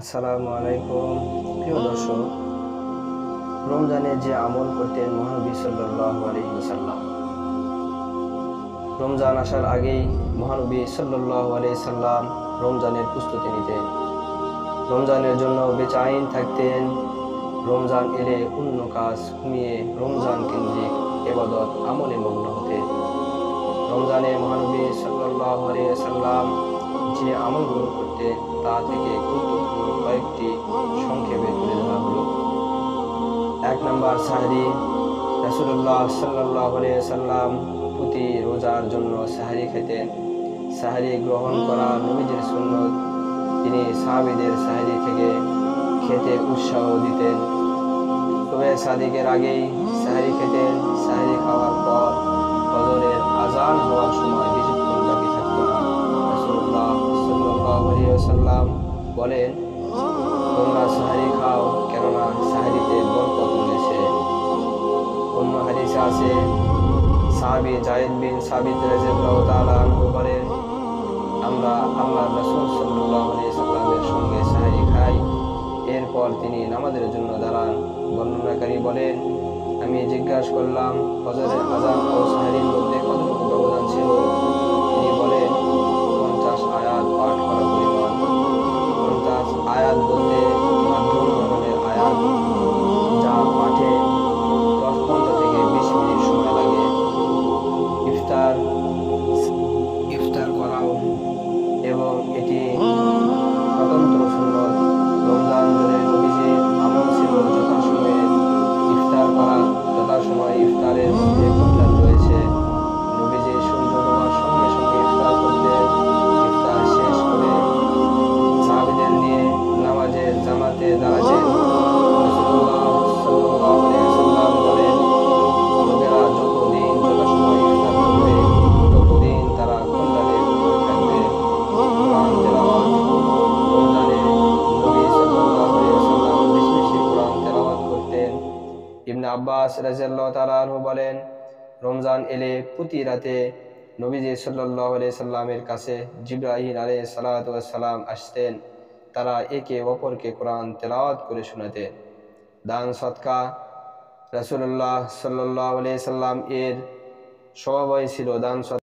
আসসালামু আলাইকুম। প্রিয় দর্শক, রমজানে যে আমল করতেন মহানবী সাল্লাল্লাহু আলাইহি ওয়াসাল্লাম, রমজান আসার আগেই মহানবী সাল্লাল্লাহু আলাইহি সাল্লাম রমজানের প্রস্তুতি নিতেন, রমজানের জন্য বেচাইন থাকতেন। রমজান এলে অন্য কাজ কমিয়ে রমজান কেন্দ্রিক ইবাদত আমলে মগ্ন হতেন। রমজানে মহানবী সাল্লাল্লাহু আলাইহি ওয়াসাল্লাম যে আমলগুলো করতেন তা থেকে গুরুত্বপূর্ণ কয়েকটি সংক্ষেপে তুলে ধরা হলো। ১ নম্বর, সাহরি। রাসূলুল্লাহ সাল্লাল্লাহু আলাইহি ওয়াসাল্লাম প্রতি রোজার জন্য সাহরি খেতেন। সাহরি গ্রহণ করা নবীজির সুন্নত। তিনি সাহাবীদের সাহরি থেকে খেতে উৎসাহ দিতেন। তবে সাদিকের আগেই সাহরি খেতেন। সাহরি খাওয়ার পর ফজরের আজান হওয়ার সময় বেশিক্ষণ বাকি থাকতো না। রাসূলুল্লাহ সাল্লাল্লাহু আলাইহি ওয়াসাল্লাম বলেন, তোমরা সাহরি খাও, কেননা সাহরিতে বরকত রয়েছে। অন্য হাদিসে আছে, সাহাবী যায়েদ বিন সাবিত রাদিয়াল্লাহু তাআলা আনহু বলেন, আমরা আল্লাহর রাসূল সাল্লাল্লাহু আলাইহি সাল্লামের সঙ্গে সাহরি খাই, এরপর তিনি নামাজের জন্য দাঁড়ান। বর্ণনাকারী বলেন, আমি জিজ্ঞাসা করলাম, ফজরের আযান ও সাহরির মধ্যে কতটুকু ব্যবধান ছিল? তিনি বলেন, 50 আয়াত পাঠ করা পরিমাণ। 50 আয়াত বলতে মাধ্যম ধরনের আয়াত, যা পাঠে 10-15 থেকে 20 মিনিট সময় লাগে। ইফতার করাও, এবং এটি স্বতন্ত্র সুন্নত। রমজান জুড়ে নবীজির আমল ছিল যথাসময়ে ইফতার করা। যথাসময়ে ইফতারের মধ্যে কল্যাণ রয়েছে। নবীজি সূর্য ডোবার সঙ্গে সঙ্গে ইফতার করতেন। ইফতার শেষ করে সাহাবীদের নিয়ে নামাজের জামাতে দাঁড়াতেন। রাসূলুল্লাহ সাল্লাল্লাহু আলাইহি ওয়াসাল্লাম বলেন, লোকেরা যতদিন যথাসময়ে ইফতার করবে ততদিন তারা কল্যাণে থাকবে। কোরআন তেলাওয়াত। রমজানে নবী সাল্লাল্লাহু আলাইহি ওয়াসাল্লাম বেশি বেশি কোরআন তেলাওয়াত করতেন। ইবনে আব্বাস রাদিয়াল্লাহু তাআলা আনহু বলেন, রমজান এলে প্রতি রাতে নবীজি সাল্লাল্লাহু আলাইহি সাল্লামের কাছে জিবরাইল আলাইহিস সালাতু ওয়াস সালাম আসতেন। তারা একে অপরকে কোরআন তেলাওয়াত করে শোনাতেন। দান সদকা। রাসূলুল্লাহ সাল্লাল্লাহু আলাইহি সাল্লাম এর স্বভাবই ছিল দান